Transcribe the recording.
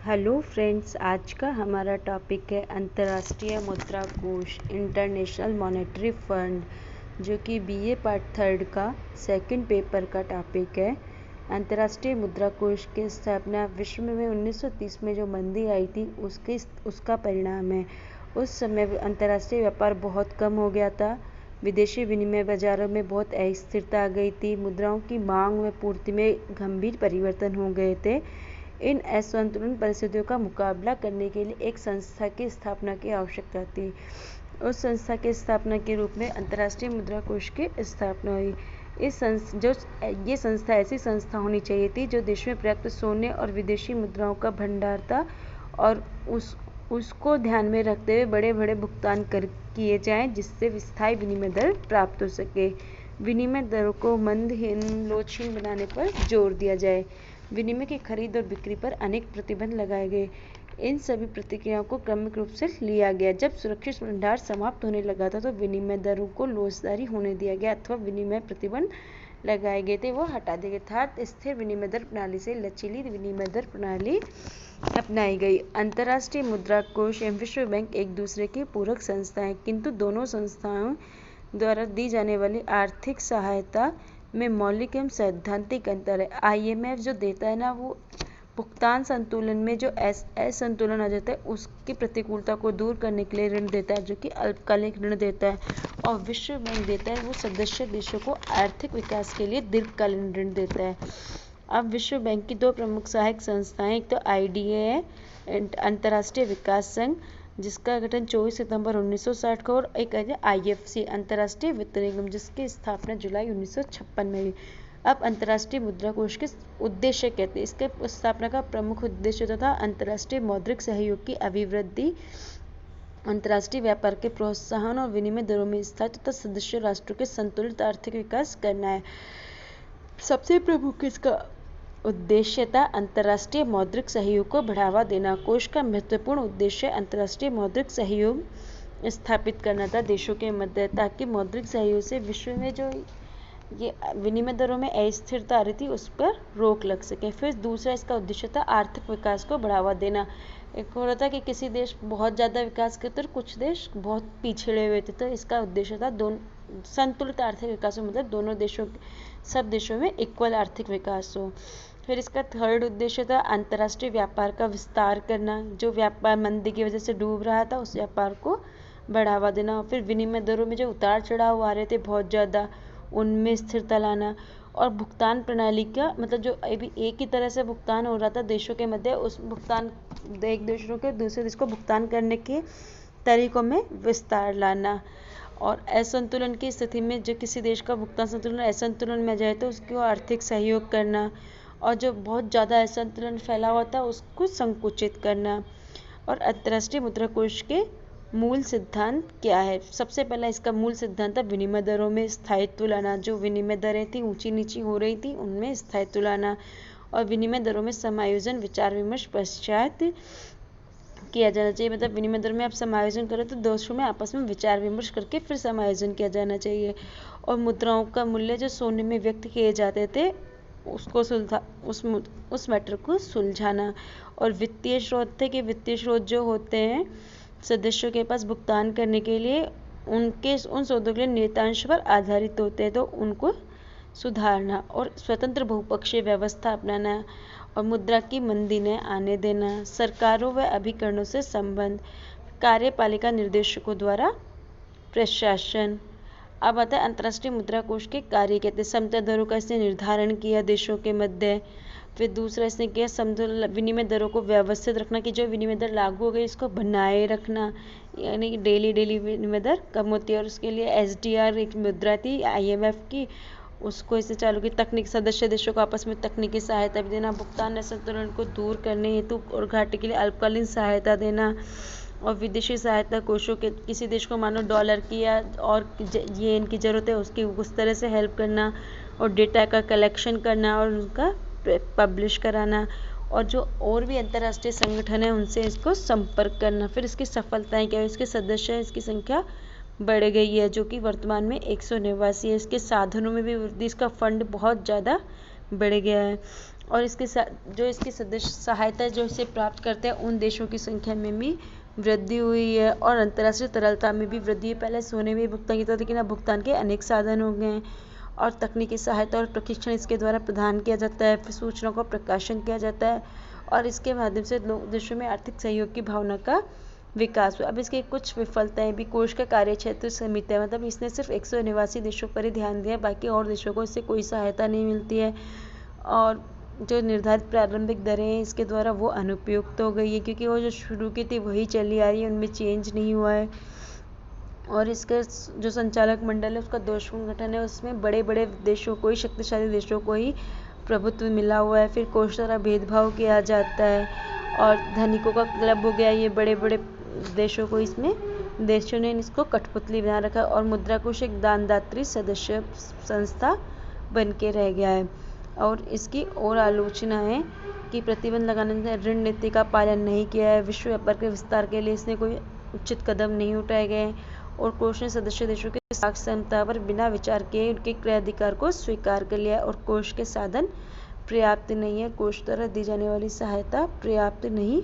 Hello friends, आज का हमारा टॉपिक है अंतर्राष्ट्रीय मुद्रा कोष इंटरनेशनल मॉनेटरी फंड, जो कि बीए पार्ट 3 का सेकंड पेपर का टॉपिक है। अंतर्राष्ट्रीय मुद्रा कोष की स्थापना विश्व में 1930 में जो मंदी आई थी उसका परिणाम है। उस समय अंतर्राष्ट्रीय व्यापार बहुत कम हो गया था। विदेशी विनिमय बाजारों में बहुत अस्थिरता आ गई थी। मुद्राओं की मांग व पूर्ति में गंभीर परिवर्तन हो गए थे। इन असंतुलन परिस्थितियों का मुकाबला करने के लिए एक संस्था की स्थापना की आवश्यकता थी। उस संस्था की स्थापना के रूप में अंतर्राष्ट्रीय मुद्रा कोष की स्थापना हुई। ये संस्था ऐसी संस्था होनी चाहिए थी जो देश में पर्याप्त सोने और विदेशी मुद्राओं का भंडार था और उसको ध्यान में रखते हुए बड़े बड़े भुगतान किए जाएं, जिससे स्थायी विनिमय दर प्राप्त हो सके। विनिमय दरों को मंदहीन लोचहीन बनाने पर जोर दिया जाए। विनिमय की खरीद और बिक्री पर अनेक प्रतिबंध लगाए गए। इन सभी प्रतिक्रियाओं को क्रमिक रूप से लिया गया। जब सुरक्षित भंडार समाप्त होने लगा था तो विनिमय दरों को लोचदारी होने दिया गया अथवा विनिमय प्रतिबंध लगाए गए थे वो हटा दिए गए। अर्थात स्थिर विनिमय दर प्रणाली से लचीली विनिमय दर प्रणाली अपनाई गई। अंतर्राष्ट्रीय मुद्रा कोष एवं विश्व बैंक एक दूसरे की पूरक संस्थाएं, किंतु दोनों संस्थाओं द्वारा दी जाने वाली आर्थिक सहायता में मौलिक एवं सैद्धांतिक अंतर है। IMF जो देता है ना, वो भुगतान संतुलन में जो असंतुलन आ जाता है उसकी प्रतिकूलता को दूर करने के लिए ऋण देता है, जो कि अल्पकालिक ऋण देता है। और विश्व बैंक देता है वो सदस्य देशों को आर्थिक विकास के लिए दीर्घकालीन ऋण देता है। अब विश्व बैंक की दो प्रमुख सहायक संस्थाएं, एक तो IDA है, अंतर्राष्ट्रीय विकास संघ, जिसका गठन 24 सितंबर 1960 को, और एक है IFC, अंतर्राष्ट्रीय वित्त निगम, जिसकी स्थापना जुलाई 1956 में हुई। अब अंतर्राष्ट्रीय मुद्रा कोष के उद्देश्य कहते हैं। इसके स्थापना का प्रमुख उद्देश्य तथा अंतर्राष्ट्रीय मौद्रिक सहयोग की अभिवृद्धि, अंतर्राष्ट्रीय व्यापार के प्रोत्साहन और विनिमय दरों में स्थायित्व तथा सदस्य राष्ट्रों के संतुलित आर्थिक विकास करना है। सबसे प्रमुख इसका उद्देश्य था अंतर्राष्ट्रीय मौद्रिक सहयोग को बढ़ावा देना। कोष का महत्वपूर्ण उद्देश्य अंतर्राष्ट्रीय मौद्रिक सहयोग स्थापित करना था देशों के मध्य, ताकि मौद्रिक सहयोग से विश्व में जो ये विनिमय दरों में अस्थिरता आ रही थी उस पर रोक लग सके। फिर दूसरा इसका उद्देश्य था आर्थिक विकास को बढ़ावा देना। एक हो रहा था कि किसी देश बहुत ज़्यादा विकास करते और कुछ देश बहुत पिछड़े हुए थे, तो इसका उद्देश्य था संतुलित आर्थिक विकास हो, मतलब दोनों देशों, सब देशों में इक्वल आर्थिक विकास हो। फिर इसका थर्ड उद्देश्य था अंतर्राष्ट्रीय व्यापार का विस्तार करना। जो व्यापार मंदी की वजह से डूब रहा था उस व्यापार को बढ़ावा देना। फिर विनिमय दरों में जो उतार चढ़ाव आ रहे थे बहुत ज़्यादा, उनमें स्थिरता लाना। और भुगतान प्रणाली का मतलब जो अभी एक ही तरह से भुगतान हो रहा था देशों के मध्य, उस भुगतान एक देशों के दूसरे देश को भुगतान करने के तरीकों में विस्तार लाना। और असंतुलन की स्थिति में जो किसी देश का भुगतान संतुलन असंतुलन में जाए तो उसको आर्थिक सहयोग करना, और जो बहुत ज़्यादा असंतुलन फैला हुआ था उसको संकुचित करना। और अंतर्राष्ट्रीय मुद्रा कोष के मूल सिद्धांत क्या है? सबसे पहला इसका मूल सिद्धांत था विनिमय दरों में स्थायित्व लाना। जो विनिमय दरें थी ऊंची नीची हो रही थी उनमें स्थायित्व लाना, और विनिमय दरों में समायोजन विचार विमर्श पश्चात किया जाना चाहिए। मतलब विनिमय दर में आप समायोजन करें तो देशों में आपस में विचार विमर्श करके फिर समायोजन किया जाना चाहिए। और मुद्राओं का मूल्य जो सोने में व्यक्त किए जाते थे उसको उस मैटर को सुलझाना। और वित्तीय स्रोत थे कि वित्तीय स्रोत जो होते हैं सदस्यों के पास भुगतान करने के लिए उन स्रोतों के लिए नियतांश पर आधारित होते हैं, तो उनको सुधारना। और स्वतंत्र बहुपक्षीय व्यवस्था अपनाना, और मुद्रा की मंदी ने आने देना। सरकारों व अभिकरणों से संबंध, कार्यपालिका निर्देशकों द्वारा प्रशासन। अब आता है अंतर्राष्ट्रीय मुद्रा कोष के कार्य कहते हैं। समता दरों का इसने निर्धारण किया देशों के मध्य। फिर दूसरा इसने किया समतुल विनिमय दरों को व्यवस्थित रखना, कि जो विनिमय दर लागू हो गई इसको बनाए रखना, यानी कि डेली विनिमय दर कम होती है। और उसके लिए SDR एक मुद्रा थी IMF की, उसको इससे चालू की। तकनीक, सदस्य देशों को आपस में तकनीकी सहायता भी देना। भुगतान असंतुलन को दूर करने हेतु और घाटे के लिए अल्पकालीन सहायता देना। और विदेशी सहायता कोषों के किसी देश को मानो डॉलर की या और ये इनकी ज़रूरत है उसकी उस तरह से हेल्प करना। और डेटा का कलेक्शन करना और उनका पब्लिश कराना। और जो और भी अंतर्राष्ट्रीय संगठन है उनसे इसको संपर्क करना। फिर इसकी सफलताएं क्या है? इसके सदस्य इसकी संख्या बढ़ गई है, जो कि वर्तमान में 189 है। इसके साधनों में भी वृद्धि, इसका फंड बहुत ज़्यादा बढ़ गया है। और जो इसकी सदस्य सहायता जो इसे प्राप्त करते हैं उन देशों की संख्या में भी वृद्धि हुई है और अंतर्राष्ट्रीय तरलता में भी वृद्धि है। पहले सोने में भुगतान किया था, लेकिन अब भुगतान के अनेक साधन हो गए हैं और तकनीकी सहायता और प्रशिक्षण इसके द्वारा प्रदान किया जाता है। फिर सूचनाओं का प्रकाशन किया जाता है और इसके माध्यम से देशों में आर्थिक सहयोग की भावना का विकास हुआ। अब इसकी कुछ विफलताएं भी। कोष का कार्यक्षेत्र सीमित है, मतलब इसने सिर्फ 189 देशों पर ही ध्यान दिया, बाकी और देशों को इससे कोई सहायता नहीं मिलती है। और जो निर्धारित प्रारंभिक दरें हैं इसके द्वारा वो अनुपयुक्त हो गई है, क्योंकि वो जो शुरू की थी वही चली आ रही है, उनमें चेंज नहीं हुआ है। और इसका जो संचालक मंडल है उसका दोषपूर्ण गठन है, उसमें बड़े बड़े देशों को ही, शक्तिशाली देशों को ही प्रभुत्व मिला हुआ है। फिर कोष द्वारा भेदभाव किया जाता है और धनिकों का क्लब हो गया, ये बड़े बड़े देशों को, इसमें देशों ने इसको कठपुतली बना रखा और मुद्रा कोष एक दानदात्री सदस्य संस्था बन के रह गया है। और इसकी और आलोचना है कि प्रतिबंध लगाने से ऋण नीति का पालन नहीं किया है, विश्व व्यापार के विस्तार के लिए इसने कोई उचित कदम नहीं उठाए गए और कोष ने सदस्य देशों की साख क्षमता पर बिना विचार किए उनके क्रयाधिकार को स्वीकार कर लिया और कोष के साधन पर्याप्त नहीं है, कोष द्वारा दी जाने वाली सहायता पर्याप्त नहीं